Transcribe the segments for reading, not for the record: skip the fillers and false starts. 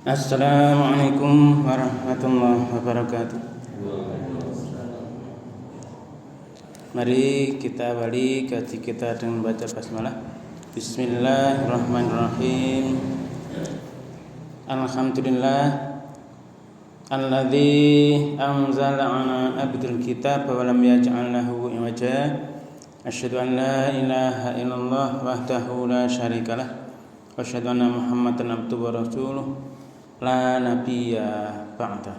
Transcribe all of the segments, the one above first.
Assalamualaikum warahmatullahi wabarakatuh. Mari kita awali kaji kita dengan baca basmalah. Bismillahirrahmanirrahim. Alhamdulillah alladzi anzala 'ala abdil kitab wa lam yaj'al lahu iwaja. Asyhadu an la ilaha illallah wahdahu la syarikalah wa asyhadu anna Muhammadan abduhu wa rasuluh la nabiyya ba'da.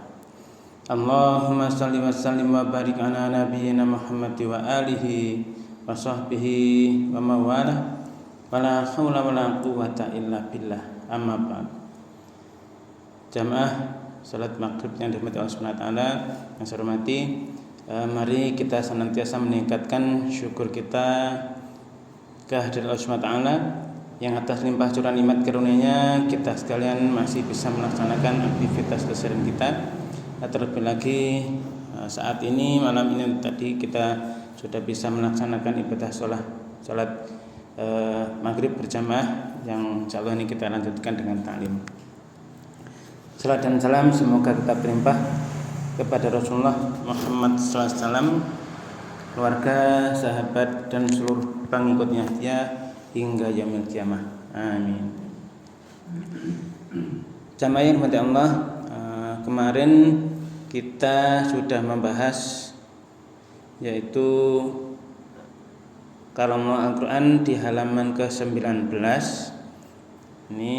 Allahumma salli wa sallim wa barik ala nabiyyina Muhammad wa alihi wa sahbihi wa mawala wa la hawla wa la quwwata illa billah. Amma ba'd. Jamaah salat maghrib yang dirahmati Allah Subhanahu wa taala, yang saya hormati, mari kita senantiasa meningkatkan syukur kita kehadirat Allah Subhanahu wa taala yang atas limpah curahan nikmat karunia-Nya kita sekalian masih bisa melaksanakan aktivitas keseharian kita. Terlebih lagi saat ini, malam ini tadi kita sudah bisa melaksanakan ibadah salat maghrib berjamaah yang insyaallah ini kita lanjutkan dengan taklim. Salat dan salam semoga tetap berlimpah kepada Rasulullah Muhammad SAW, keluarga, sahabat dan seluruh pengikutnya dia hingga yaumil kiamah. Amin. Jamaah yang dirahmati Allah, kemarin kita sudah membahas yaitu kalamullah Al-Quran di halaman ke-19. Ini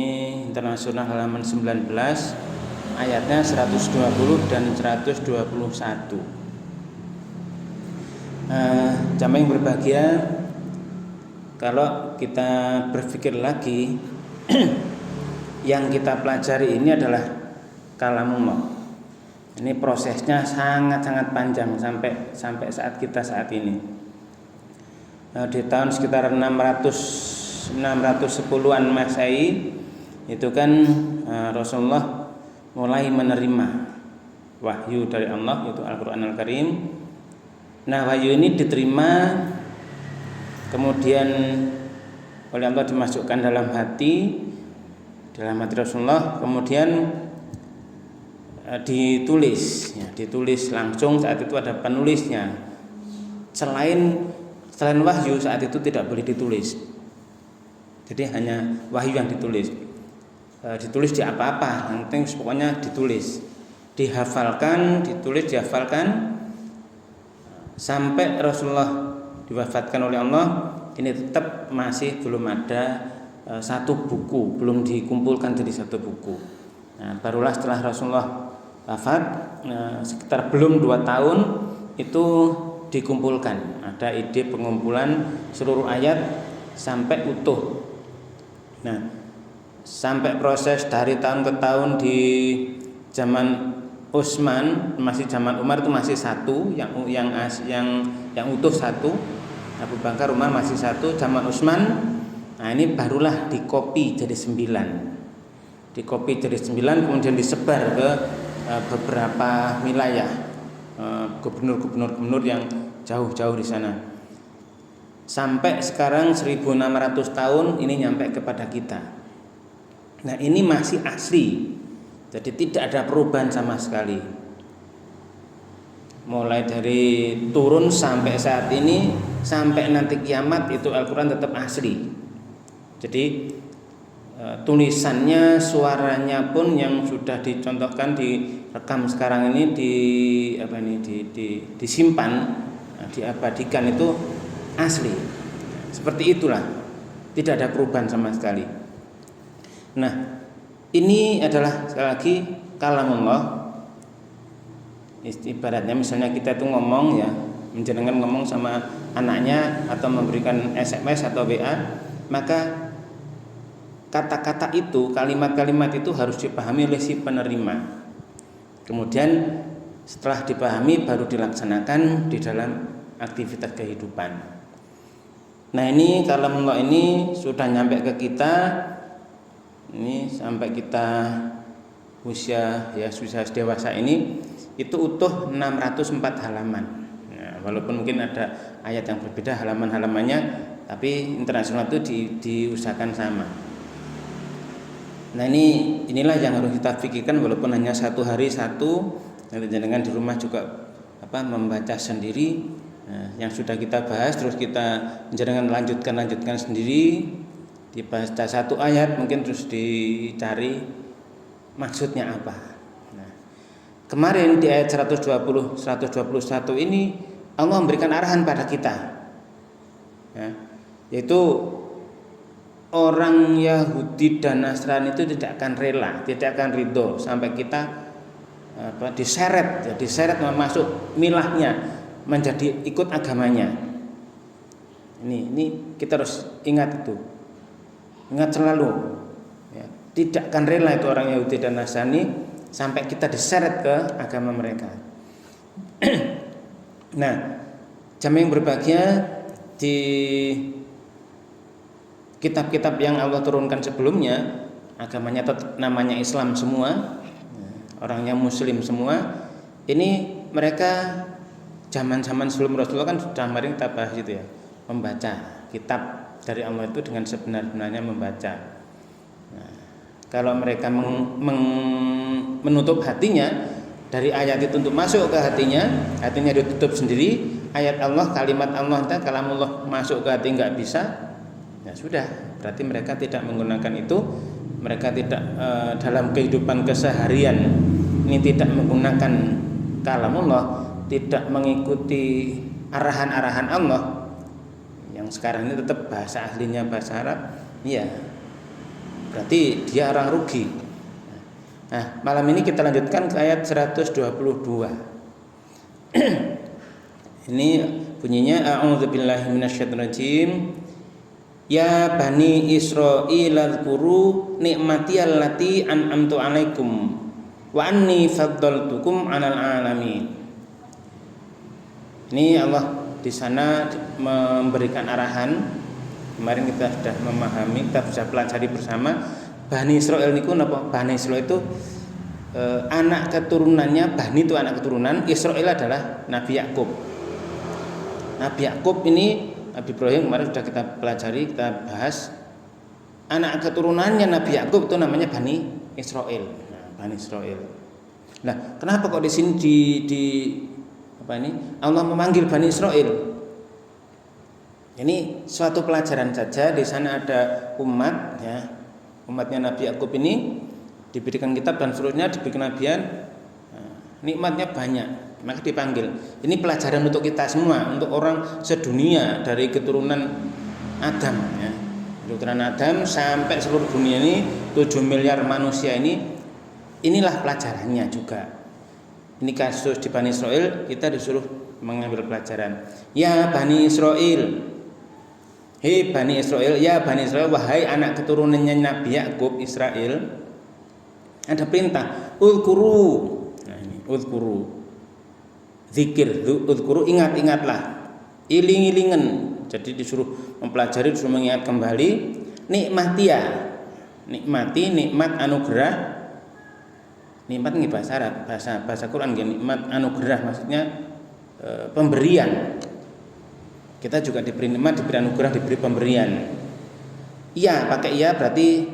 internasional halaman 19, ayatnya 120 dan 121. Jamaah yang berbahagia, kalau kita berpikir lagi yang kita pelajari ini adalah kalamullah. Ini prosesnya sangat-sangat panjang sampai saat kita saat ini. Di tahun sekitar 610-an Masehi itu kan Rasulullah mulai menerima wahyu dari Allah, yaitu Al-Qur'an Al-Karim. Nah, wahyu ini diterima, kemudian oleh Allah dimasukkan dalam hati Rasulullah, kemudian ditulis langsung. Saat itu ada penulisnya. Selain wahyu saat itu tidak boleh ditulis. Jadi hanya wahyu yang ditulis. Ditulis di apa-apa, yang penting pokoknya ditulis, dihafalkan, dihafalkan sampai Rasulullah diwafatkan oleh Allah. Ini tetap masih belum ada satu buku, belum dikumpulkan jadi satu buku. Nah, barulah setelah Rasulullah wafat, sekitar belum 2 tahun itu dikumpulkan. Ada ide pengumpulan seluruh ayat sampai utuh. Nah, sampai proses dari tahun ke tahun di zaman Utsman, masih zaman Umar itu masih satu, yang utuh satu. Abu Bakar, Umar masih satu, zaman Utsman. Nah, ini barulah dikopi jadi 9. Dikopi jadi 9, kemudian disebar ke beberapa wilayah, gubernur yang jauh-jauh di sana. Sampai sekarang 1600 tahun ini nyampe kepada kita. Nah, ini masih asli. Jadi tidak ada perubahan sama sekali. Mulai dari turun sampai saat ini, sampai nanti kiamat, itu Al-Quran tetap asli. Jadi tulisannya, suaranya pun yang sudah dicontohkan, direkam sekarang ini disimpan, diabadikan, itu asli. Seperti itulah, tidak ada perubahan sama sekali. Nah, ini adalah sekali lagi kalamullah. Ibaratnya misalnya kita itu ngomong, ya, menjenengan ngomong sama anaknya atau memberikan SMS atau WA, maka kata-kata itu, kalimat-kalimat itu harus dipahami oleh si penerima. Kemudian setelah dipahami baru dilaksanakan di dalam aktivitas kehidupan. Nah, ini kalamullah ini sudah nyampe ke kita. Ini sampai kita usia dewasa ini, itu utuh 604 halaman. Nah, walaupun mungkin ada ayat yang berbeda halaman-halamannya, tapi internasional itu diusahakan sama. Nah inilah yang harus kita pikirkan, walaupun hanya satu hari satu, nanti jangan di rumah juga membaca sendiri. Nah, yang sudah kita bahas terus kita jangan lanjutkan sendiri, dibaca satu ayat mungkin terus dicari maksudnya apa. Nah, kemarin di ayat 121 ini Allah memberikan arahan pada kita, ya, yaitu orang Yahudi dan Nasrani itu tidak akan rela, tidak akan ridho sampai kita diseret masuk milahnya, menjadi ikut agamanya. Ini kita harus ingat itu, ingat selalu, ya, tidak akan rela itu orang Yahudi dan Nasrani sampai kita diseret ke agama mereka. Nah, jamaah yang berbahagia, di kitab-kitab yang Allah turunkan sebelumnya, agamanya tetap namanya Islam semua, orangnya Muslim semua. Ini mereka zaman-zaman sebelum Rasulullah kan sudah kemarin kita bahas itu ya, membaca kitab dari Allah itu dengan sebenar-benarnya membaca. Nah, kalau mereka menutup hatinya dari ayat itu untuk masuk ke hatinya ditutup sendiri. Ayat Allah, kalimat Allah, kalamullah masuk ke hati nggak bisa. Ya sudah, berarti mereka tidak menggunakan itu, mereka tidak dalam kehidupan keseharian ini tidak menggunakan kalamullah, tidak mengikuti arahan-arahan Allah. Yang sekarang ini tetap bahasa aslinya bahasa Arab, ya berarti dia orang rugi. Nah, malam ini kita lanjutkan ke ayat 122. Ini bunyinya a'udzubillahi minasyaitonirrajim. Ya bani Israil adzkuru ni'mati allati an'amtu 'alaikum wa anni faddaltukum 'alal 'alamin. Ini Allah di sana memberikan arahan. Kemarin kita sudah memahami, kita bisa pelajari bersama. Bani Israil niku napa? Bani Israil itu anak keturunannya, Bani itu anak keturunan, Israil adalah Nabi Yakub. Nabi Yakub ini, Nabi Ibrahim kemarin sudah kita pelajari, kita bahas. Anak keturunannya Nabi Yakub itu namanya Bani Israil. Nah, Bani Israil. Nah, kenapa kok di sini Allah memanggil Bani Israil? Ini suatu pelajaran saja. Di sana ada umat, ya, umatnya Nabi Yakub ini diberikan kitab dan seterusnya, diberi kenabian, nikmatnya banyak, maka dipanggil. Ini pelajaran untuk kita semua, untuk orang sedunia dari keturunan Adam, ya. Keturunan Adam sampai seluruh dunia ini 7 miliar manusia ini, inilah pelajarannya juga. Ini kasus di Bani Israil, kita disuruh mengambil pelajaran. Ya Bani Israil, hei Bani Israil, ya Bani Israil, wahai anak keturunannya Nabi Yakub, Israel. Ada perintah, uzkuru. Nah ini uzkuru. Zikir, uzkuru, ingat-ingatlah. Iling-ilingen. Jadi disuruh mempelajari, disuruh mengingat kembali. Nikmatia. Nikmati, nikmat anugerah. Nikmat ini bahasa Arab, bahasa Quran, nikmat anugerah maksudnya pemberian. Kita juga diberi nikmat, diberi anugerah, diberi pemberian. Iya, pakai iya berarti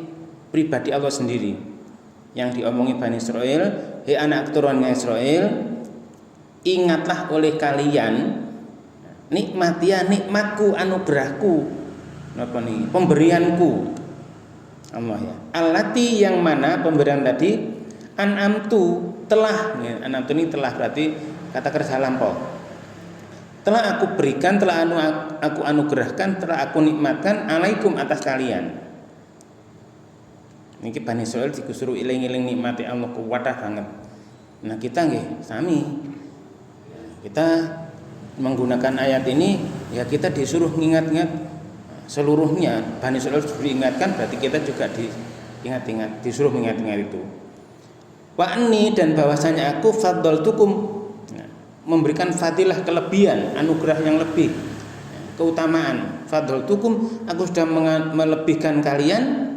pribadi Allah sendiri. Yang diomongi Bani Israil, hei anak keturunan Israel, ingatlah oleh kalian nikmatia, nikmatku, anugerahku, apa nih, pemberianku, Allah ya. Allati yang mana pemberian tadi, an'amtu telah, ya, an'amtu ini telah berarti kata kerja lampau. Telah aku berikan, telah aku anugerahkan, telah aku nikmatkan alaikum atas kalian. Ini Bani Israil disuruh iling-iling nikmati Allah, kuwatah banget. Nah kita nggih sami, kita menggunakan ayat ini ya, kita disuruh ingat-ingat seluruhnya. Bani Israil disuruh ingatkan, berarti kita juga diingat-ingat, disuruh mengingat-ingat itu. Wa anni, dan bahwasanya aku faddaltukum, memberikan fadilah, kelebihan, anugerah yang lebih, keutamaan. Faddaltukum, aku sudah melebihkan kalian.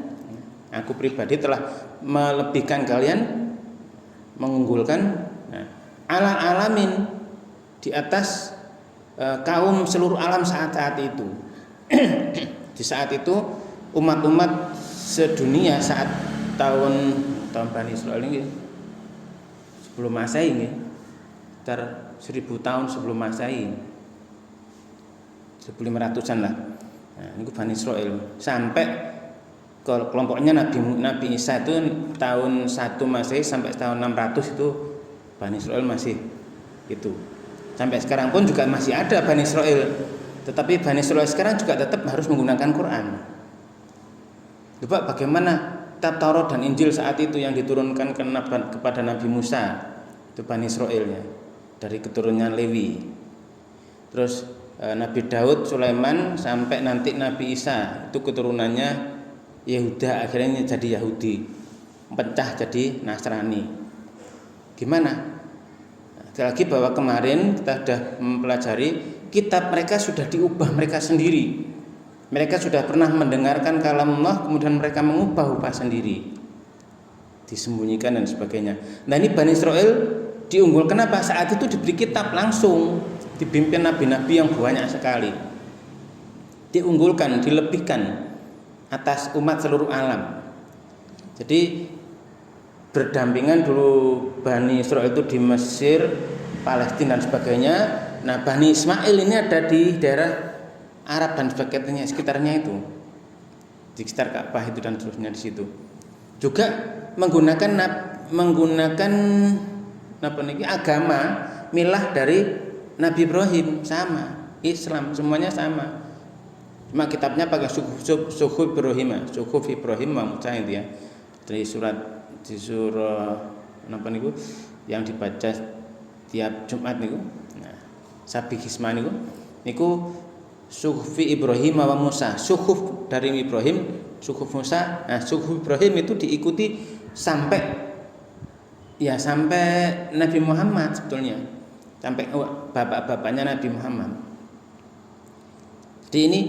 Aku pribadi telah melebihkan kalian, mengunggulkan alal alamin, di atas kaum seluruh alam saat itu. Di saat itu umat-umat sedunia saat tahun Bani Israil ini sebelum Masehi ini, sekitar 1000 tahun sebelum Masehi, 1500-an lah. Nah, ini Bani Israil sampai ke kelompoknya Nabi Isa itu tahun 1 Masehi sampai tahun 600 itu Bani Israil masih itu. Sampai sekarang pun juga masih ada Bani Israil. Tetapi Bani Israil sekarang juga tetap harus menggunakan Quran. Coba bagaimana kitab Taurat dan Injil saat itu yang diturunkan kepada Nabi Musa, itu Bani Israilnya dari keturunan Lewi. Terus Nabi Daud, Sulaiman sampai nanti Nabi Isa itu keturunannya Yehuda, akhirnya jadi Yahudi, pecah jadi Nasrani. Gimana? Lagi bahwa kemarin kita sudah mempelajari kitab mereka sudah diubah mereka sendiri. Mereka sudah pernah mendengarkan kalam Allah, kemudian mereka mengubah-ubah sendiri, disembunyikan dan sebagainya. Nah ini Bani Israil diunggulkan kenapa? Saat itu diberi kitab langsung, dipimpin nabi-nabi yang banyak sekali, diunggulkan, dilebihkan atas umat seluruh alam. Jadi berdampingan dulu Bani Israil itu di Mesir, Palestina dan sebagainya. Nah Bani Ismail ini ada di daerah Arab dan sebagainya, sekitarnya itu, di sekitar Ka'bah itu dan seterusnya di situ. Juga menggunakan agama milah dari Nabi Ibrahim, sama Islam, semuanya sama. Cuma kitabnya pakai Suhuf Ibrahim Musa itu ya. Di surah yang dibaca tiap Jumat niku. Nah, Sabih Hisma niku Suhufi Ibrahim wa Musa, suhuf dari Ibrahim, suhuf Musa. Nah, suhuf Ibrahim itu diikuti sampai Nabi Muhammad sebetulnya, sampai bapak-bapaknya Nabi Muhammad. Jadi ini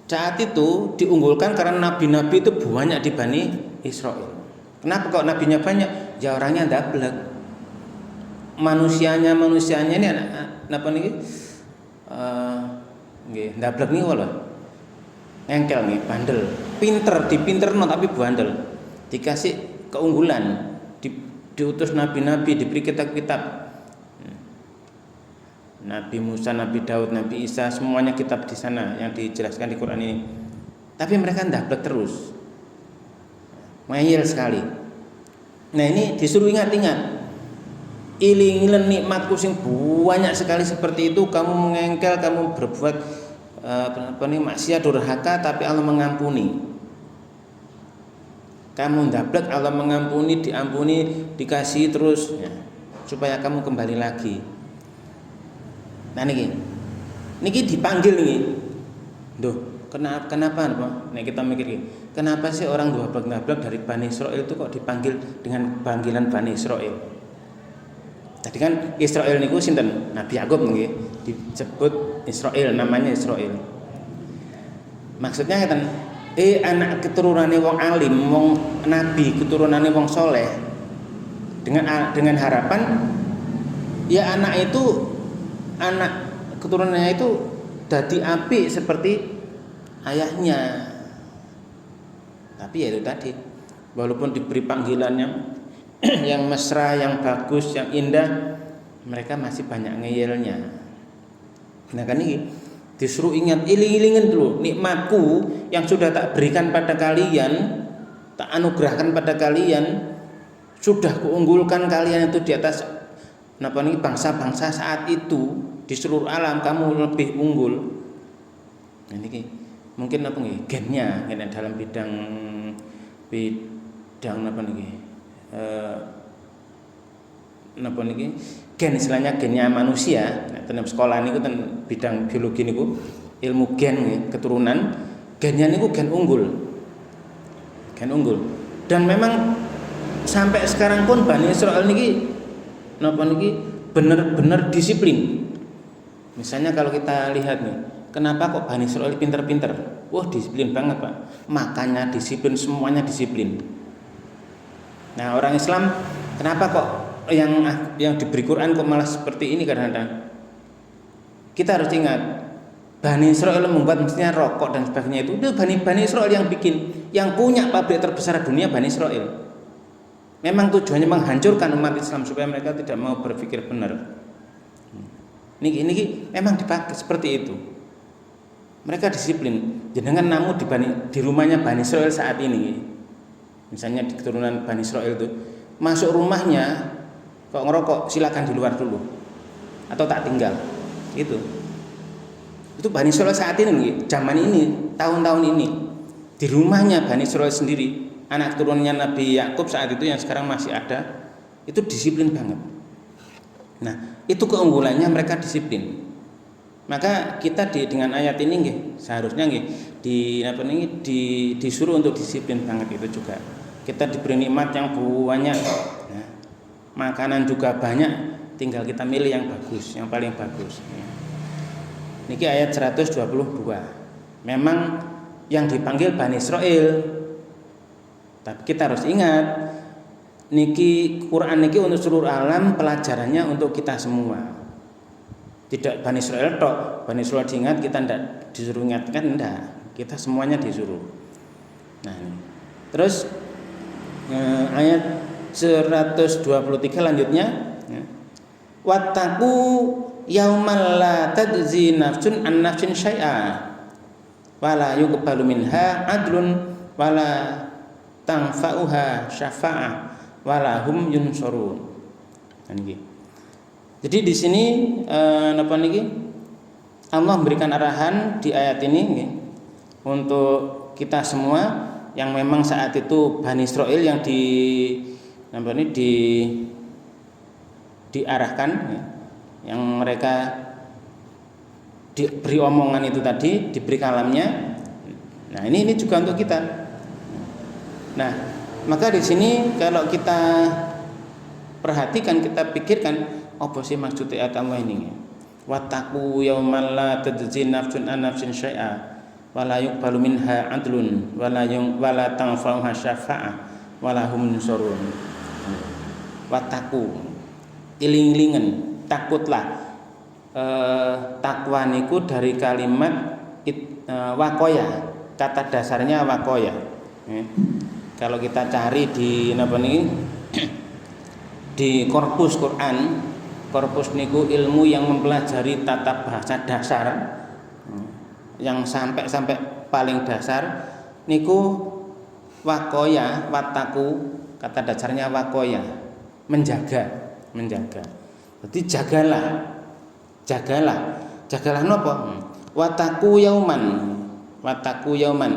saat itu diunggulkan karena nabi-nabi itu banyak di Bani Israil. Kenapa kok nabinya banyak? Ya orangnya ndablek. Manusianya ini apa nih? Nggih, ndablek niku lho. Engkel nih, bandel. Dipinterno tapi bandel. Dikasih keunggulan, diutus nabi-nabi, diberi kitab-kitab. Nabi Musa, Nabi Daud, Nabi Isa, semuanya kitab di sana yang dijelaskan di Quran ini. Tapi mereka ndablek terus. Ngeyel sekali. Nah, ini disuruh ingat-ingat. Iling-iling nikmatku sing banyak sekali seperti itu, kamu mengengkel, kamu berbuat maksiat durhaka, tapi Allah mengampuni. Kamu ndablek, Allah mengampuni, diampuni, dikasih terus ya, supaya kamu kembali lagi. Nah niki dipanggil nih. Duh, kenapa? Nah kita mikir, kenapa sih orang ndablek dari Bani Israil itu kok dipanggil dengan panggilan Bani Israil? Tadi kan Israel niku sinten? Nabi Yakub nggih disebut Israel, namanya Israel. Maksudnya kan anak keturunane wong alim, wong nabi, keturunane wong soleh. Dengan harapan ya anak keturunannya itu dadi apik seperti ayahnya. Tapi ya itu tadi, walaupun diberi panggilannya yang mesra, yang bagus, yang indah, mereka masih banyak ngeyelnya. Nah kan ini disuruh ingat, iling-ilingin dulu nikmatku yang sudah tak berikan pada kalian, tak anugerahkan pada kalian, sudah kuunggulkan kalian itu di atas bangsa-bangsa saat itu di seluruh alam, kamu lebih unggul. Nah, ini mungkin gennya dalam bidang gen istilahnya gennya manusia. Nah, dalam sekolah niku ten bidang biologi niku ilmu gen keturunan, gennya niku gen unggul. Dan memang sampai sekarang pun Bani Israil niki benar-benar disiplin. Misalnya kalau kita lihat nih, kenapa kok Bani Israil pinter-pinter? Wah, disiplin banget, Pak. Makannya disiplin, semuanya disiplin. Nah, orang Islam kenapa kok yang diberi Quran kok malah seperti ini kadang-kadang? Kita harus ingat Bani Israel membuat mestinya rokok dan sebagainya itu Bani Israel yang bikin, yang punya pabrik terbesar dunia Bani Israel. Memang tujuannya menghancurkan umat Islam supaya mereka tidak mau berpikir benar. Ini memang dipakai seperti itu. Mereka disiplin. Jenengan namu di rumahnya Bani Israel saat ini, misalnya di keturunan Bani Israel itu, masuk rumahnya kok ngerokok, silakan di luar dulu atau tak tinggal. Itu Bani Israel saat ini, zaman ini, tahun-tahun ini, di rumahnya Bani Israel sendiri, anak turunnya Nabi Yakub saat itu yang sekarang masih ada, itu disiplin banget. Nah, itu keunggulannya, mereka disiplin. Maka kita dengan ayat ini seharusnya disuruh untuk disiplin banget itu juga. Kita diberi nikmat yang banyak, nah, makanan juga banyak, tinggal kita milih yang bagus, yang paling bagus. Niki ayat 122. Memang yang dipanggil Bani Israel. Tapi kita harus ingat, niki Quran niki untuk seluruh alam, pelajarannya untuk kita semua. Tidak Bani Israel tok. Bani Israel diingat, kita tidak disuruh ingatkan, enggak. Kita semuanya disuruh. Nah, ini. Terus ayat 123 lanjutnya, wattaqu yaumal la tajzi nafsun an nafsin syai'a wala yuqbalu minha adlun wala tanfa'uha syafa'ah wala hum yunsurun. Jadi di sini Allah memberikan arahan di ayat ini untuk kita semua yang memang saat itu Bani Israil yang diarahkan, yang mereka diberi omongan itu tadi, diberi kalamnya. Nah, ini juga untuk kita. Nah, maka di sini kalau kita perhatikan, kita pikirkan, apa sih maksud ayat Allah ini? Wattaqu yaumal la tajzi nafsun an nafsin syai'a wala yuqbalu minha 'adlun wala tanfa'uha syafa'ah wala hum yunsurun. Wattaqu, iling-ilingan, takutlah. Takwa niku dari kalimat wakoya, kata dasarnya wakoya. Kalau kita cari di di korpus Quran, korpus niku ilmu yang mempelajari tata bahasa dasar, yang sampai paling dasar niku wakoya, wataku, kata dasarnya wakoya, menjaga. Jadi jagalah nopo? Wataku yauman,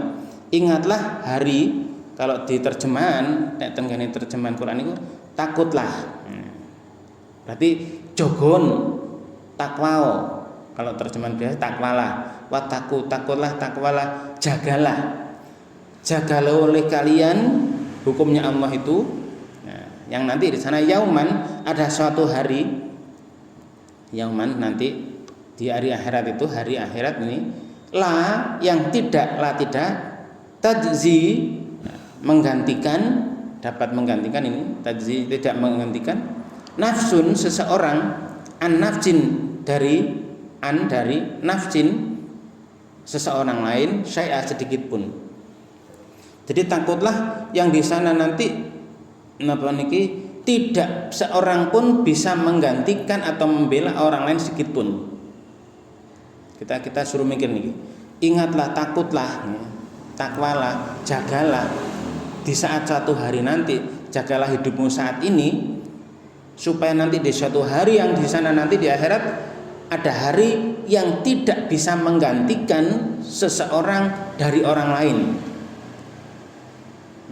ingatlah hari. Kalau di terjemahan, terjemahan Quran itu takutlah. Berarti jogon, takwao. Kalau terjemahan biasa takwalah. Takwalah, jagalah oleh kalian hukumnya Allah itu. Nah, yang nanti di sana yauman, ada suatu hari. Yauman nanti di hari akhirat itu, hari akhirat ini yang tidak tajzi, dapat menggantikan ini, tajzi tidak menggantikan, nafsun seseorang, an nafsin dari nafsin seseorang lain, syai'a sedikit pun. Jadi takutlah yang di sana nanti tidak seorang pun bisa menggantikan atau membela orang lain sedikit pun. Kita suruh mikir nih. Ingatlah, takutlah, takwalah, jagalah. Di saat suatu hari nanti, jagalah hidupmu saat ini, supaya nanti di suatu hari yang di sana nanti di akhirat ada hari yang tidak bisa menggantikan seseorang dari orang lain.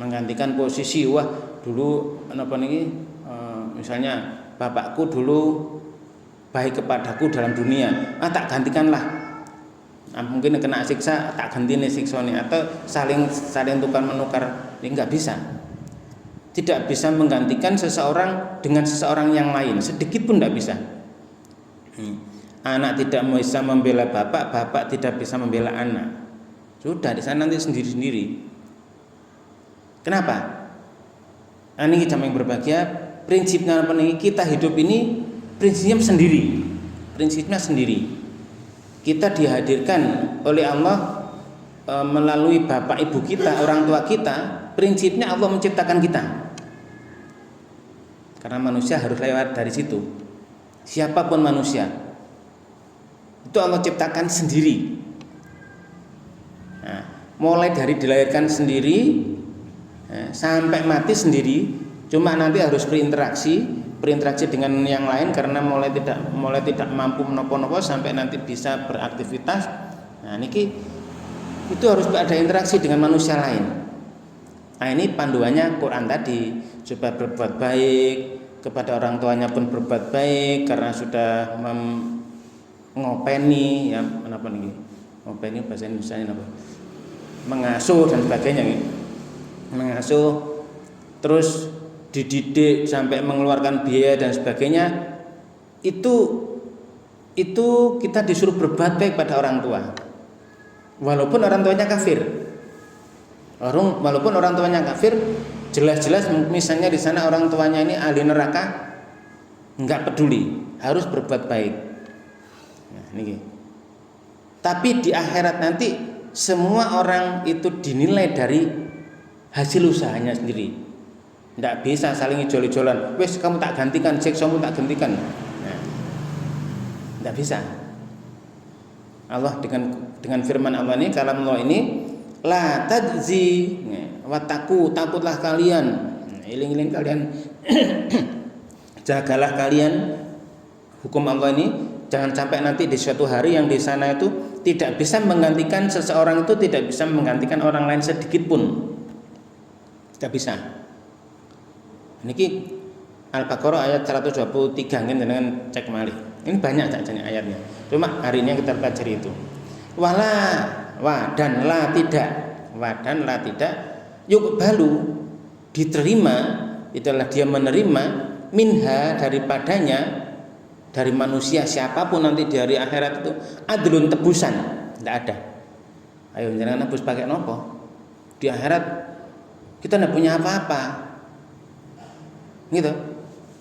Menggantikan posisi, wah dulu misalnya bapakku dulu baik kepadaku dalam dunia, tak gantikanlah. Mungkin kena siksa, tak ganti nih siksone, atau saling tukar menukar. Ini nggak bisa. Tidak bisa menggantikan seseorang dengan seseorang yang lain, sedikit pun nggak bisa. Anak tidak bisa membela bapak, bapak tidak bisa membela anak. Sudah di sana nanti sendiri-sendiri. Kenapa? Ini kita yang berbahagia. Prinsipnya apa nih? Kita hidup ini prinsipnya sendiri. kita dihadirkan oleh Allah melalui bapak ibu kita, orang tua kita, prinsipnya Allah menciptakan kita. Karena manusia harus lewat dari situ. Siapapun manusia, itu Allah ciptakan sendiri. Nah, mulai dari dilahirkan sendiri sampai mati sendiri. Cuma nanti harus berinteraksi dengan yang lain karena mulai tidak mampu menopo-nopo sampai nanti bisa beraktivitas. Nah, niki itu harus ada interaksi dengan manusia lain. Nah, ini panduannya Quran tadi, supaya berbuat baik kepada orang tuanya pun berbuat baik karena sudah ngopeni ya, apa nih? Ngopeni bahasa Indonesianya apa? Mengasuh dan sebagainya nih. Mengasuh terus dididik sampai mengeluarkan biaya dan sebagainya, itu kita disuruh berbuat baik pada orang tua walaupun orang tuanya kafir. Walaupun orang tuanya kafir, jelas-jelas misalnya di sana orang tuanya ini ahli neraka, enggak peduli, harus berbuat baik. Nah, ini. Tapi di akhirat nanti semua orang itu dinilai dari hasil usahanya sendiri. Tidak bisa saling ijol-ijolan. Wes kamu tak gantikan, seksamu tak gantikan. Nah, tidak bisa. Allah dengan firman Allah ini, kalam Allah ini, la tajzi wataku, takutlah kalian, iling-iling kalian, jagalah kalian hukum Allah ini. Jangan sampai nanti di suatu hari yang di sana itu tidak bisa menggantikan seseorang, itu tidak bisa menggantikan orang lain sedikit pun. Tidak bisa. Niki Al-Baqarah ayat 123 dengan cek malih. Ini banyak saja ayatnya. Cuma hari ini yang kita pelajari itu. Wa dan la tidak yuk balu diterima, itulah dia menerima minha daripadanya, dari manusia siapapun nanti di hari akhirat itu adlun, tebusan. Tidak ada. Ayo jangan nebus pakai nopo. Di akhirat kita tidak punya apa-apa. Gitu.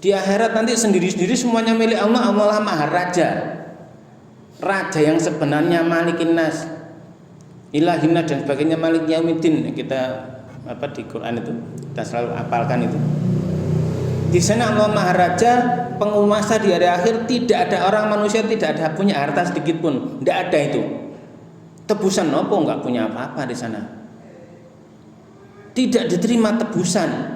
Di akhirat nanti sendiri-sendiri semuanya milik Allah. Allah Maha Raja. Raja yang sebenarnya Malikin Nas, Ilahinna dan sebagainya, Malik Yaumiddin. Kita di Quran itu kita selalu apalkan itu. Di sana Allah Maha Raja, penguasa di hari akhir. Tidak ada orang manusia tidak ada punya harta sedikit pun. Tidak ada itu. Tebusan nopo enggak punya apa-apa di sana. Tidak diterima tebusan.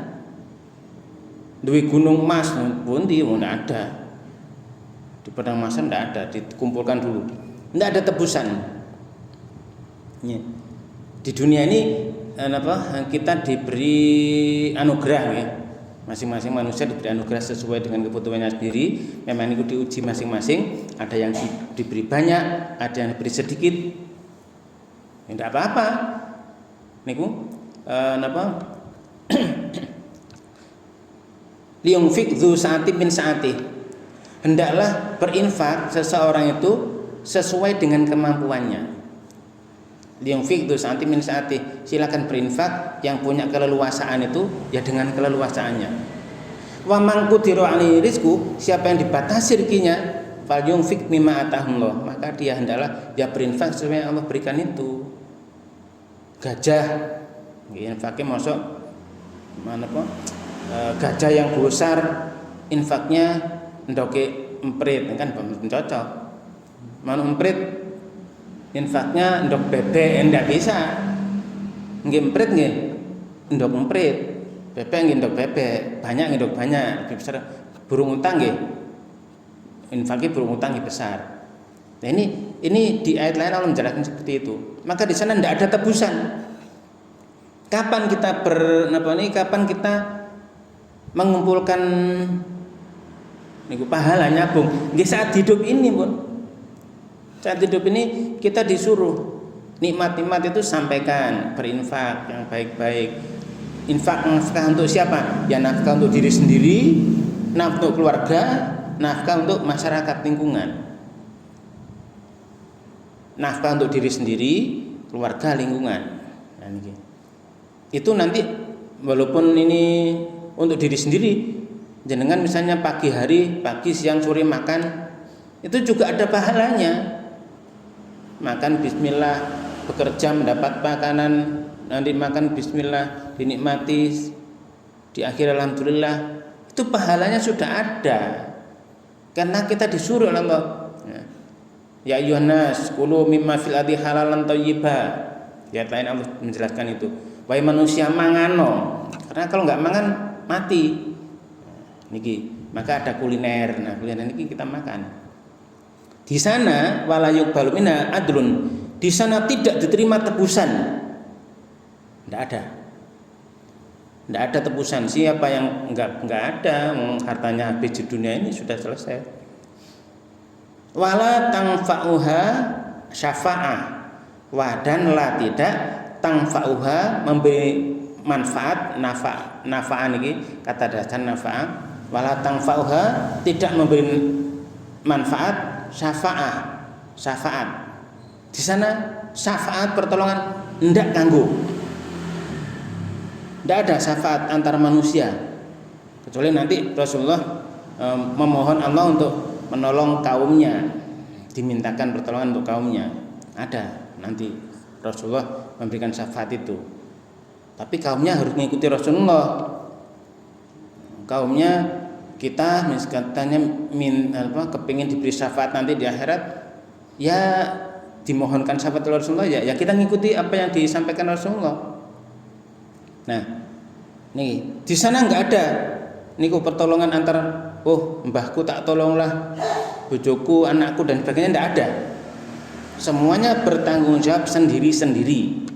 Duit gunung emas pun tidak ada. Di padang masa tidak ada, dikumpulkan dulu. Tidak ada tebusan. Ya. Di dunia ini kita diberi anugerah ya. Masing-masing manusia diberi anugerah sesuai dengan kebutuhannya sendiri. Memang itu diuji masing-masing. Ada yang diberi banyak, ada yang diberi sedikit. Tidak apa-apa. Niku liyunfik dzu sa'ati min sa'ati. Hendaklah berinfak seseorang itu sesuai dengan kemampuannya. Liyunfik dzu sa'ati min sa'ati. Silakan berinfak, yang punya keleluasaan itu ya dengan keleluasaannya. Wa man qudira 'alaihi rizqu, siapa yang dibatasi rezekinya, falyunfik mimma atahullah, maka dia hendaklah dia berinfak sesuai yang Allah berikan itu. Gajah infaknya masuk gajah yang besar infaknya ndoke emprit kan cocok. Manu emprit infaknya ndok bebek ndak bisa. Nggih emprit nggih ndok emprit, bebek nggih ndok bebek, banyak ndok banyak, besar. Burung utang nggih infaknya burung utang nggih besar. Nah ini di ayat lain Allah menjelaskan seperti itu. Maka di sana ndak ada tebusan. Kapan kita kapan kita mengumpulkan niku pahala nyabung? Nggih saat hidup ini, Pun. Saat hidup ini kita disuruh nikmat-nikmat itu sampaikan, berinfak yang baik-baik. Infak untuk siapa? Ya nafkah untuk diri sendiri, nafkah untuk keluarga, nafkah untuk masyarakat lingkungan. Nafkah untuk diri sendiri, keluarga, lingkungan. Nah, itu nanti walaupun ini untuk diri sendiri, jenengan misalnya pagi, siang, sore makan, itu juga ada pahalanya. makan bismillah, bekerja mendapat makanan, nanti makan bismillah, dinikmati, di akhir alhamdulillah, itu pahalanya sudah ada. Karena kita disuruh oleh Allah. Ya ayyuhan nas, kulu mimma fil ardi halalan thayyiba. Ya lain Allah menjelaskan itu. Wahai manusia mangano. Karena kalau enggak mangan mati. Niki, maka ada kuliner. Nah, kuliner niki kita makan. Di sana wala yuqbalu minna adlun. Di sana tidak diterima tebusan. Enggak ada. Enggak ada tebusan. Siapa yang enggak ada, hartanya habis di dunia ini sudah selesai. Wala tangfa'uha syafa'ah. Dan la tidak tangfa'uha memberi manfaat nafa'an ini kata dasar nafa'ah. Wala tangfa'uha tidak memberi manfaat syafaat. Di sana syafaat pertolongan ndak kanggo. Ndak ada syafaat antar manusia. Kecuali nanti Rasulullah memohon Allah untuk menolong kaumnya, dimintakan pertolongan untuk kaumnya. Ada nanti Rasulullah memberikan syafaat itu. Tapi kaumnya harus mengikuti Rasulullah. Kaumnya kita misalnya kepingin diberi syafaat nanti di akhirat, ya dimohonkan syafaat oleh Rasulullah, ya kita ngikuti apa yang disampaikan Rasulullah. Nah, nih di sana nggak ada niku pertolongan antara mbahku tak tolonglah bojoku, anakku dan sebagainya, tidak ada. Semuanya bertanggung jawab sendiri-sendiri.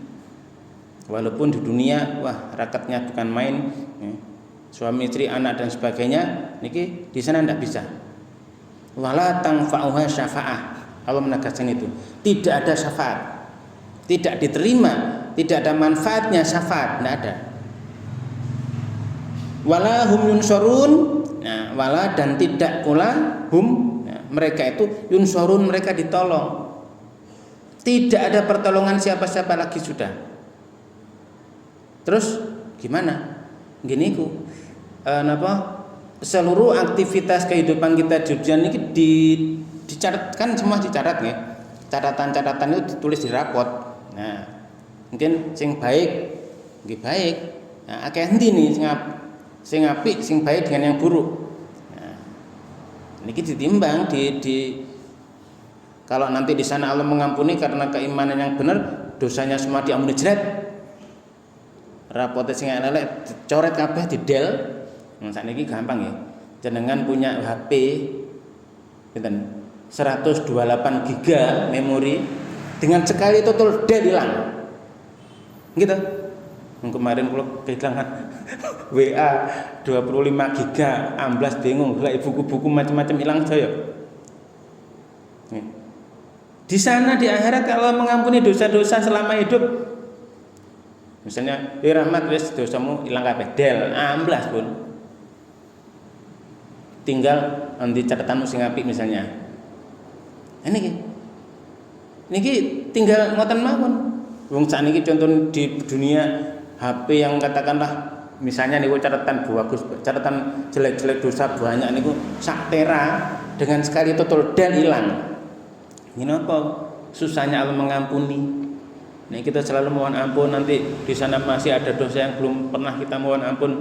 Walaupun di dunia rakatnya bukan main, suami istri, anak dan sebagainya, niki di sana tidak bisa. Wala tangfa'uha syafa'ah. Allah menegaskan itu. Tidak ada syafaat. Tidak diterima, tidak ada manfaatnya syafaat, tidak ada. Wala hum yunsurun. Nah, wala dan tidak pula mereka itu yunsurun, mereka ditolong. Tidak ada pertolongan siapa-siapa lagi sudah. Terus gimana? Gini ku, seluruh aktivitas kehidupan kita di dunia ini dicatatkan, semua dicatat ya. Catatan-catatan itu ditulis di rapot. Nah, mungkin sing baik, nggih baik. Nah, akeh endi nih sing apik, sing baik dengan yang buruk. Nah, niki ditimbang di kalau nanti di sana Allah mengampuni karena keimanan yang benar, dosanya semua diampuni jret. Rapote sing elek coret kabeh didel. Sakniki gampang ya. Jenengan punya HP pinten? 128 giga memori, dengan sekali total del hilang. Gitu. Kemarin kalau kehilangan WA 25 giga, amblas bingung, lah buku-buku macam-macam hilang saya. Di sana di akhirat Allah mengampuni dosa-dosa selama hidup. Misalnya, rahmat wis dosamu hilang kabeh del, amblas pun. Tinggal nanti catatanmu sing apik misalnya. Niki tinggal ngoten mawon. Wong sakniki contoh di dunia HP yang katakanlah misalnya niku catatan bagus, catatan jelek-jelek dosa banyak niku sak tera, dengan sekali total del hilang. Ini apa? Susahnya Allah mengampuni. Nah, kita selalu mohon ampun, nanti di sana masih ada dosa yang belum pernah kita mohon ampun.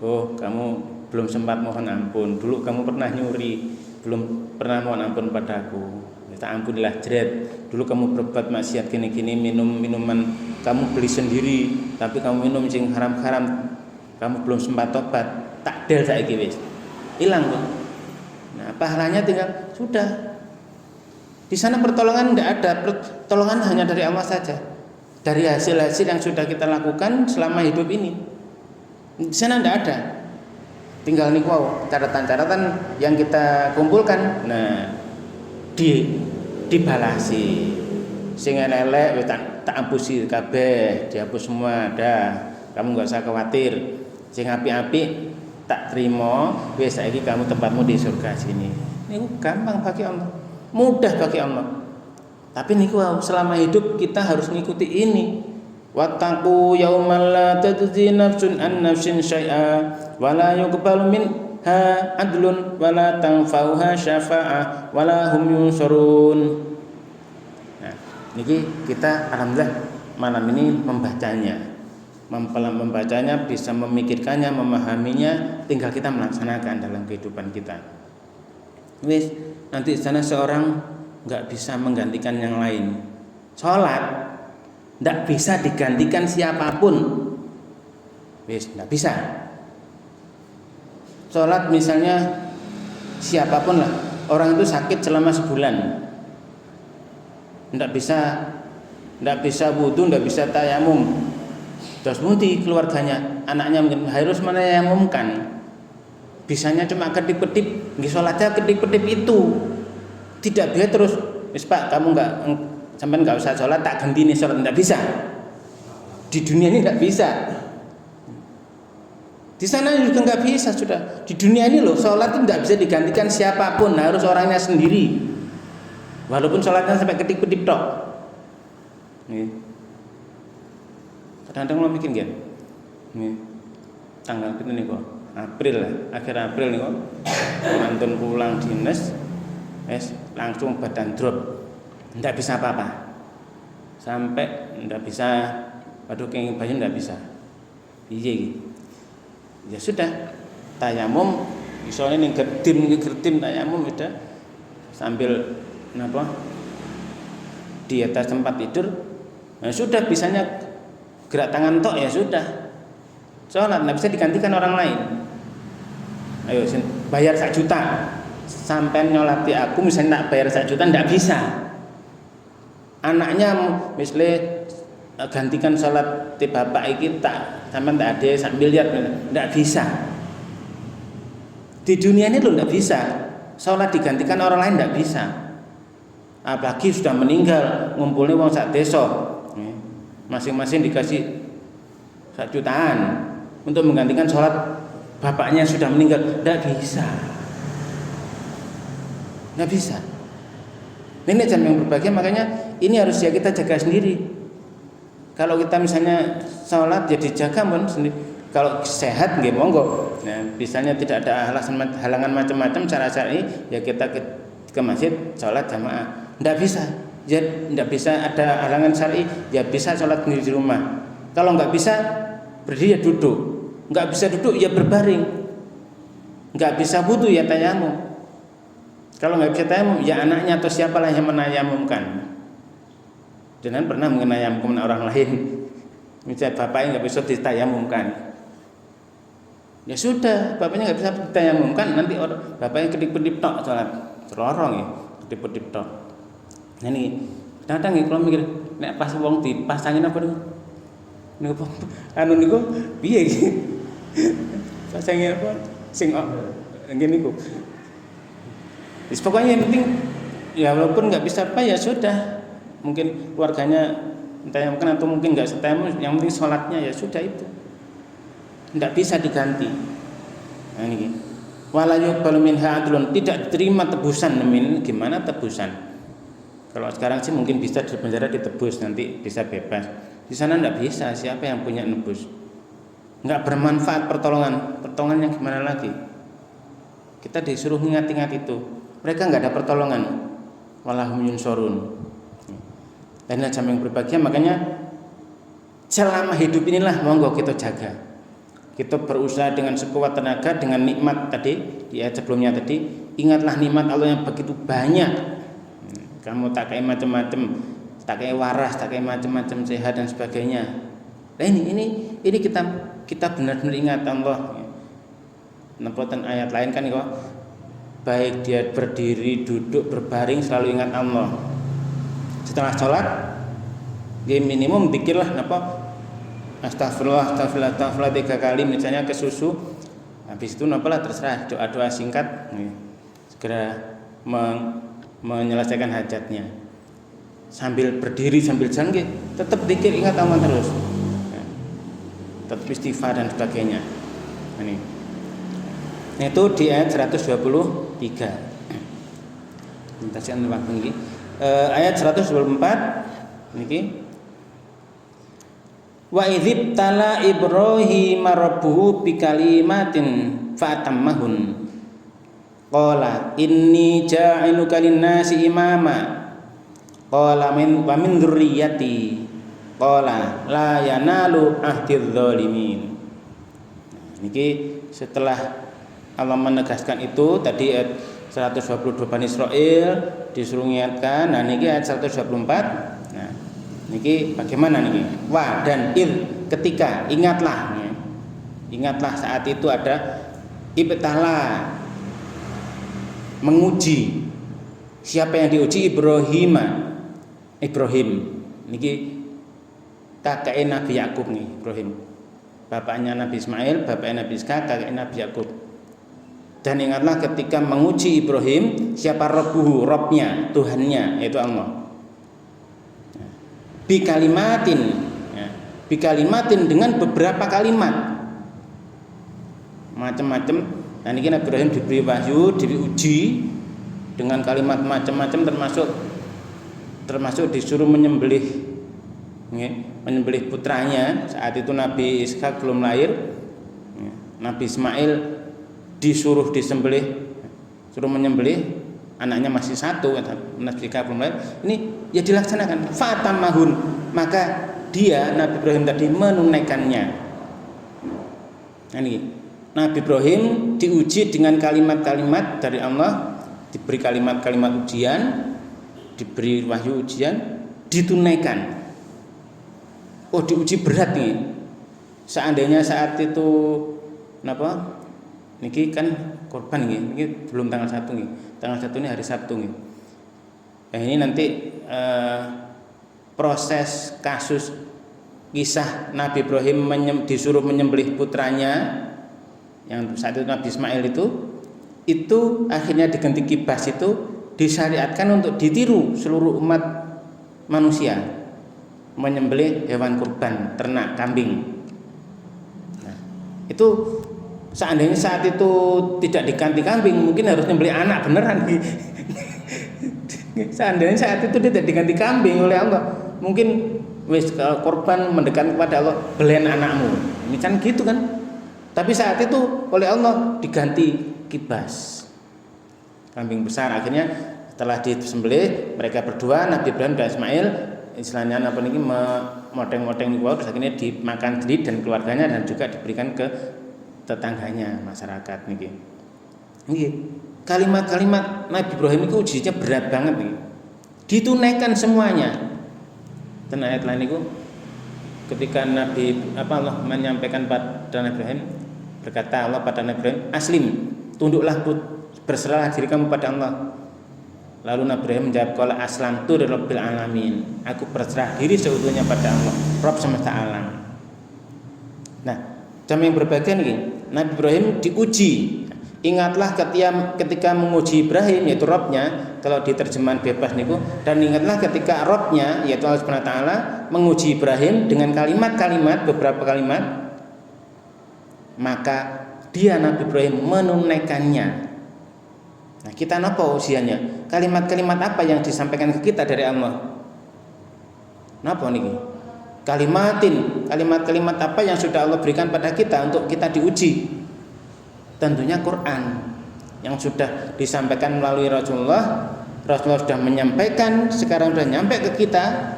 Oh, kamu belum sempat mohon ampun. Dulu kamu pernah nyuri, belum pernah mohon ampun padaku. Kita ampunilah jret. Dulu kamu berbuat maksiat gini-gini, minum minuman kamu beli sendiri, tapi kamu minum sing haram-haram, kamu belum sempat tobat. Tak del saiki wis. Hilang, Bu. Nah, pahalanya tinggal sudah. Di sana pertolongan tidak ada, pertolongan hanya dari Allah saja. Dari hasil-hasil yang sudah kita lakukan selama hidup ini. Di sana tidak ada. Tinggal niku catatan-catatan yang kita kumpulkan. Nah, dibalasi. Sing elek wis tak ampusi kabeh, dihapus semua, dah. Kamu enggak usah khawatir. Sing apik-apik tak terima, wis saiki kamu tempatmu di surga sini. Niku gampang bagi Allah. Mudah bagi Allah. Tapi niku selama hidup kita harus ngikuti ini. Wattaqu yaumal la tajzi nafsun an nafsin syai'a wa la yuqbalu minha adlun wa la tanfa'uha syafa'ah wa la hum yunsurun. Nah, Niki kita alhamdulillah malam ini membacanya, bisa memikirkannya, memahaminya, tinggal kita melaksanakan dalam kehidupan kita. Wis, nanti di sana seorang nggak bisa menggantikan yang lain. Sholat nggak bisa digantikan siapapun. Wis, nggak bisa. Sholat misalnya siapapun lah, orang itu sakit selama sebulan, nggak bisa wudu, nggak bisa tayamum, terus muti keluarganya, anaknya mungkin harus menayamumkan, bisanya cuma kedip-kedip, nggih sholatnya kedip-kedip itu, tidak bisa terus, wis Pak kamu sampai nggak usah sholat, tak ganti nih sholat, nggak bisa, di dunia ini nggak bisa. Di sana juga nggak bisa sudah. Di dunia ini loh, sholat itu nggak bisa digantikan siapapun, harus orangnya sendiri. Walaupun sholatnya sampai kedip-kedip tok. Kadang-kadang lo mikir nggak? Tanggal itu nih kok, April lah, akhir April nih kok. Mantun pulang dinas, langsung badan drop, nggak bisa apa-apa. Sampai nggak bisa, waduh kayak bayi nggak bisa. Iya gitu. Ya sudah, tayamum, misalnya nih gertim tayamum sudah, sambil di atas tempat tidur, nah sudah bisanya gerak tangan tok ya sudah, sholat nggak bisa digantikan orang lain. Ayo bayar 1 juta, sampai nyolati aku misalnya tak bayar 1 juta nggak bisa. Anaknya misalnya gantikan sholat ti bapak iki tak sampean tak ada 1 miliar, nggak bisa. Di dunia ini lo nggak bisa sholat digantikan orang lain, nggak bisa. Apalagi sudah meninggal, ngumpulnya uang sak desa, masing-masing dikasih 1 jutaan untuk menggantikan sholat bapaknya sudah meninggal, nggak bisa. Ini jam yang berbahagia, makanya ini harus ya kita jaga sendiri. Kalau kita misalnya sholat ya dijaga pun sendiri. Kalau sehat nggih monggo. Nah, misalnya tidak ada halangan macam-macam cara syar'i ya kita ke masjid sholat jamaah. Nggak bisa. Ya nggak bisa ada halangan syar'i ya bisa sholat sendiri di rumah. Kalau nggak bisa berdiri ya duduk. Nggak bisa duduk ya berbaring. Nggak bisa wudu ya tayamum. Kalau nggak bisa tayamum ya anaknya atau siapalah yang menayamumkan. Jangan pernah menayamumkan orang lain. Misalnya bapaknya nggak bisa ditayamumkan, ya sudah, bapaknya nggak bisa ditayamumkan, nanti bapaknya kedip-kedip tok sholat, celorong ya, kedip-kedip tok. Nah ini kadang-kadang kalau mikir, nek pas wong dipasangin apa dong? Niku anu niku piye iki? Pasangin apa? Sing ngene niku. Pokoknya yang penting ya walaupun nggak bisa apa ya sudah. Mungkin keluarganya tayamumkan atau mungkin nggak setayamum, yang penting sholatnya ya sudah itu, nggak bisa diganti. Nah ini wala yuqbalu minha adlun, tidak diterima tebusan. Gimana tebusan? Kalau sekarang sih mungkin bisa di penjara ditebus, nanti bisa bebas. Di sana nggak bisa, siapa yang punya nebus? Nggak bermanfaat pertolongan yang gimana lagi? Kita disuruh ingat-ingat itu, mereka nggak ada pertolongan, walahum yunsurun. Dan jam yang berbahagia, makanya selama hidup inilah monggo kita jaga. Kita berusaha dengan sekuat tenaga, dengan nikmat tadi di ayat sebelumnya tadi, ingatlah nikmat Allah yang begitu banyak. Kamu tak kayak macam-macam, tak kayak waras, tak kayak macam-macam sehat dan sebagainya. Nah ini kita benar-benar ingat Allah. Nempotan ayat lain kan kok, baik dia berdiri, duduk, berbaring selalu ingat Allah. Setelah sholat, dia minimum pikirlah astagfirullah 3 kali misalnya ke susu. Habis itu terserah doa-doa singkat, segera menyelesaikan hajatnya. Sambil berdiri, sambil jalan, tetap zikir, ingat Allah terus. Tetap istighfar dan sebagainya. Ini itu di ayat 123. Tasian waktu ini. Ayat 124 niki wa idzib tala Ibrahim rabbuhu bikalimatin fatammahun qala inni ja'iluka lin-nasi imama qala min wa min dzurriyyati qala la yanalu ahdidz zalimin. Niki setelah Allah menegaskan itu tadi ayat 122 Bani Israil disuruh ingatkan. Nah niki ayat 124. Nah niki bagaimana niki? Wa dan ketika ingatlah ya. Ingatlah saat itu ada ibtala, menguji. Siapa yang diuji? Ibrahim niki kakeknya Nabi Yakub nih, Ibrahim. Bapaknya Nabi Ismail, bapaknya Nabi Ishak, kakeknya Nabi Yakub. Dan ingatlah ketika menguji Ibrahim, siapa Rabbuhu, Rabbnya, Tuhannya, yaitu Allah. Bikalimatin dengan beberapa kalimat. Macam-macam. Nah ini Nabi Ibrahim diberi wahyu, diuji dengan kalimat macam-macam, termasuk disuruh menyembelih putranya. Saat itu Nabi Ishak belum lahir. Nabi Ismail disuruh disembelih, suruh menyembelih, anaknya masih satu, Nabi Ishak belum lahir. Ini ya dilaksanakan. Fatamahun, maka dia Nabi Ibrahim tadi menunaikannya. Nah, ini Nabi Ibrahim diuji dengan kalimat-kalimat dari Allah, diberi kalimat-kalimat ujian, diberi wahyu ujian, ditunaikan. Oh diuji berat nih. Seandainya saat itu kenapa? Niki kan korban nih. Niki belum tanggal 1 nih. Tanggal 1 ini hari Sabtu nih. Ini nanti proses kasus kisah Nabi Ibrahim disuruh menyembelih putranya yang saat itu Nabi Ismail itu akhirnya diganti kibas itu disyariatkan untuk ditiru seluruh umat manusia, menyembelih hewan kurban, ternak, kambing. Nah, itu seandainya saat itu tidak diganti kambing, mungkin harus menyembelih anak beneran. Seandainya saat itu tidak diganti kambing oleh Allah, mungkin wis korban mendekat kepada Allah, belen anakmu. Ini kan gitu kan. Tapi saat itu oleh Allah diganti kibas, kambing besar. Akhirnya setelah disembelih mereka berdua, Nabi Ibrahim dan Ismail, istilahnya apa niki modeng-modeng niku terus akhirnya dimakan sendiri dan keluarganya dan juga diberikan ke tetangganya, masyarakat niki. Nggih. Kalimat-kalimat Nabi Ibrahim itu ujinya berat banget nih. Ditunaikan semuanya. Dan ayat lain itu ketika Allah menyampaikan pada Nabi Ibrahim, berkata Allah pada Nabi Ibrahim, aslim, tunduklah, berserahlah diri kamu pada Allah. Lalu Nabi Ibrahim menjawab, qala aslamtu lirabbil alamin, aku berserah diri seutuhnya pada Allah, Rabb semesta alam. Nah, jam yang berbahagia nih, Nabi Ibrahim diuji. Ingatlah ketika menguji Ibrahim, yaitu Rabbnya, kalau di terjemahan bebas niku, dan ingatlah ketika Rabbnya, yaitu Allah Subhanahu wa taala, menguji Ibrahim dengan kalimat-kalimat, beberapa kalimat, maka dia Nabi Ibrahim menunaikannya. Nah, kita apa usianya? Kalimat-kalimat apa yang disampaikan ke kita dari Allah? Napa niki? Kalimat-kalimat apa yang sudah Allah berikan pada kita untuk kita diuji? Tentunya Quran yang sudah disampaikan melalui Rasulullah sudah menyampaikan, sekarang sudah nyampe ke kita.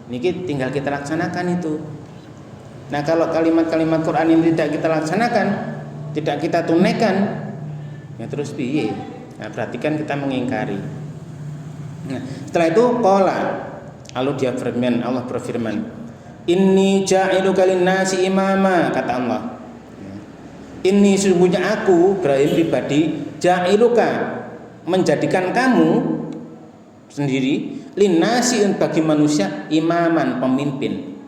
Niki tinggal kita laksanakan itu. Nah, kalau kalimat-kalimat Quran ini tidak kita laksanakan, tidak kita tunaikan, ya terus piye? Nah, berarti kan kita mengingkari. Nah, setelah itu qala, lalu Allah berfirman, inni ja'iluka lin-nasi imama, kata Allah. Ini sesungguhnya aku Ibrahim pribadi ja'iluka, menjadikan kamu sendiri linnasi, bagi manusia, imaman, pemimpin.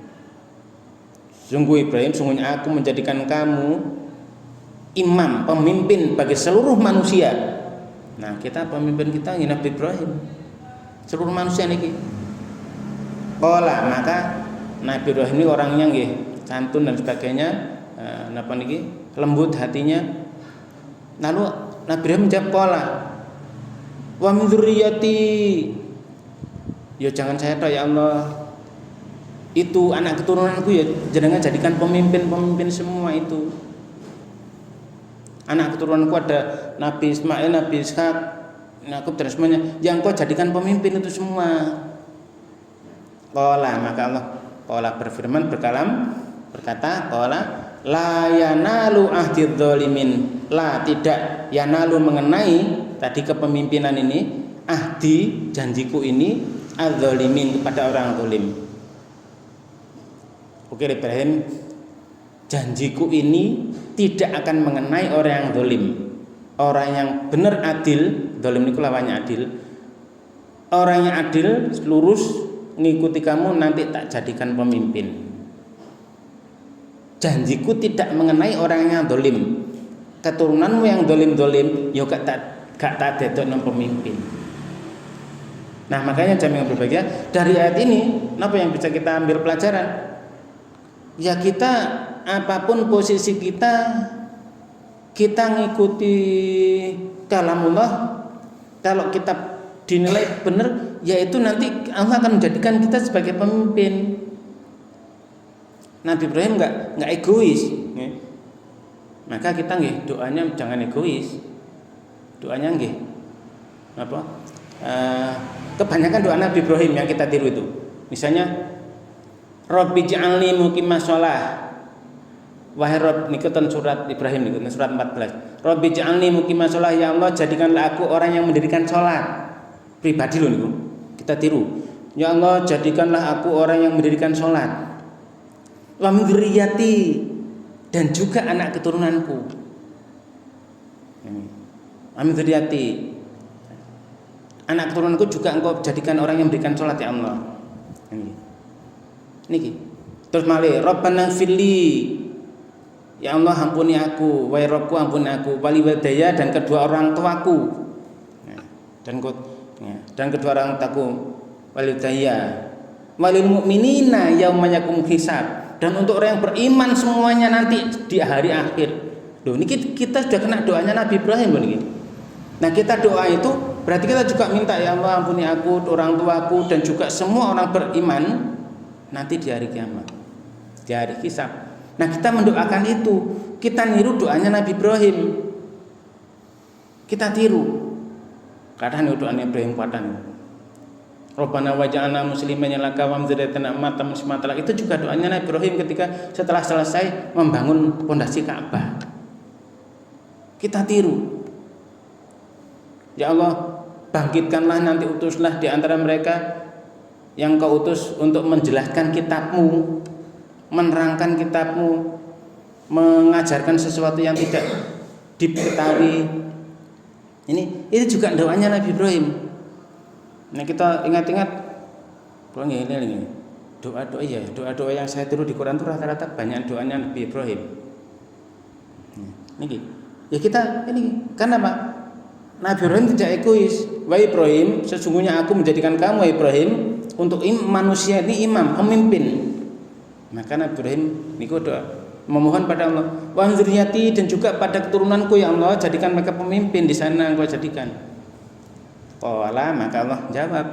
Sungguh Ibrahim, sungguhnya aku menjadikan kamu imam, pemimpin bagi seluruh manusia. Nah, kita pemimpin kita Nabi Ibrahim, seluruh manusia niki. Qala, maka Nabi Ibrahim ini orangnya nggih santun dan sebagainya, napa niki? Lembut hatinya. Lalu Nabi Ibrahim menjawab, qala wa min dzurriyyati, ya jangan saya tok ya Allah, itu anak keturunanku ya jenengan jadikan pemimpin semua itu. Anak keturunanku ada Nabi Ismail, Nabi Ishak, mencakup dari semuanya, yang kau jadikan pemimpin itu semua. Qala, maka Allah berfirman, berkata, qala la yanalu ahdidz zalimin. La, tidak, yanalu mengenai tadi kepemimpinan ini, ahdi, janjiku ini, az-zalimin, kepada orang zalim. Oke Ibrahim, janjiku ini tidak akan mengenai orang yang zalim. Orang yang benar adil, zalim itu lawannya adil. Orang yang adil, lurus, ngikuti kamu, nanti tak jadikan pemimpin. Janjiku tidak mengenai orang yang zalim. Keturunanmu yang zalim-zalim, ya gak tak dedokno pemimpin. Nah, makanya jamaah berbahagia, dari ayat ini apa yang bisa kita ambil pelajaran? Ya kita, apapun posisi kita ngikuti kalamullah. Kalau kita dinilai benar, yaitu nanti Allah akan menjadikan kita sebagai pemimpin. Nabi Ibrahim enggak egois, maka kita doanya jangan egois. Doanya kebanyakan doa Nabi Ibrahim yang kita tiru itu. Misalnya, Rabbi ja'alni muqimas shalah. Wahai Rabb, niku ten surat Ibrahim niku surat 14. Rabbi ja'alni muqimas shalah, ya Allah jadikanlah aku orang yang mendirikan salat. Pribadi loh niku. Kita tiru. Ya Allah jadikanlah aku orang yang mendirikan salat. Wa min dzurriyyati, dan juga anak keturunanku. Amin dzurriyyati. Anak keturunanku juga engkau jadikan orang yang mendirikan salat ya Allah. Niki. Terus malih, Rabbana firli. Ya Allah ampuni aku, wahai Rabbku ampuni aku, wali wadaya, dan kedua orang tuaku. Dan kedua orang tuaku, wali wadaya. Walil mu'minina yauma yakumul hisab, dan untuk orang yang beriman semuanya nanti di hari akhir. Loh, niki kita sudah kena doanya Nabi Ibrahim loh niki. Nah, kita doa itu berarti kita juga minta, ya Allah ampuni aku, orang tuaku, dan juga semua orang beriman nanti di hari kiamat, di hari hisab. Nah, kita mendoakan itu, kita niru doanya Nabi Ibrahim, kita tiru. Kadang doanya Ibrahim padang, Rabbana waj'alna muslimin laka wa min dzurriyyatina ummatan muslimatan lak. Itu juga doanya Nabi Ibrahim ketika setelah selesai membangun pondasi Ka'bah. Kita tiru. Ya Allah, bangkitkanlah nanti, utuslah di antara mereka yang kau utus untuk menjelaskan kitab-Mu, menerangkan kitab-Mu, mengajarkan sesuatu yang tidak diketahui. Ini juga doanya Nabi Ibrahim. Nah, kita ingat-ingat ini doa-doa yang saya tiru di Quran itu rata-rata banyak doanya Nabi Ibrahim. Ini ya kita ini karena apa? Nabi Ibrahim tidak egois. Wahai Ibrahim, sesungguhnya aku menjadikan kamu Ibrahim untuk manusia ini imam, pemimpin. Maka Nabi Ibrahim niku doa memohon pada Allah, wa dzurriyyati, dan juga pada keturunanku ya Allah, jadikan mereka pemimpin di sana, Engkau jadikan. Qala, maka Allah jawab,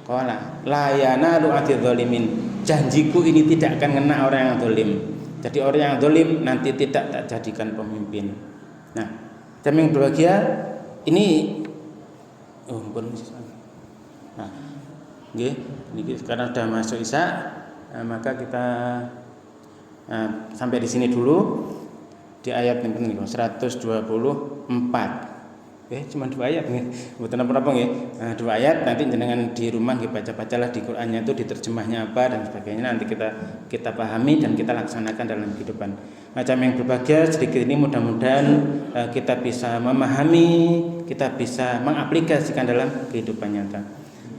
qala la yanalu ahdidz zalimin. Janjiku ini tidak akan kena orang yang zalim. Jadi orang yang zalim nanti tidak tak jadikan pemimpin. Nah, jamaah berbahagia, ini ini sekarang sudah masuk Isya, maka kita sampai di sini dulu di ayat yang penting 124. Cuma 2 ayat nih, mboten apa-apa nggih. 2 ayat, nanti jenengan di rumah nggih baca-bacalah di Qur'annya itu diterjemahnya apa dan sebagainya, nanti kita pahami dan kita laksanakan dalam kehidupan. Macam yang berbahagia sedikit ini mudah-mudahan kita bisa memahami, kita bisa mengaplikasikan dalam kehidupan nyata.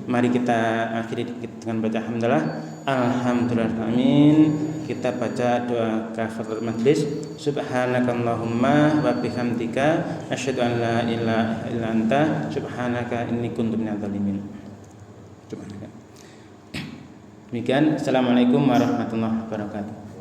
Mari kita akhiri dengan baca alhamdulillah. Alhamdulillahirabbil. Kita baca doa kafaratul majlis. Subhanakallahumma wa bihamdika asyhadu an la ilaha illa anta subhanaka inni kuntu minadz zalimin. Demikian. Assalamualaikum warahmatullahi wabarakatuh.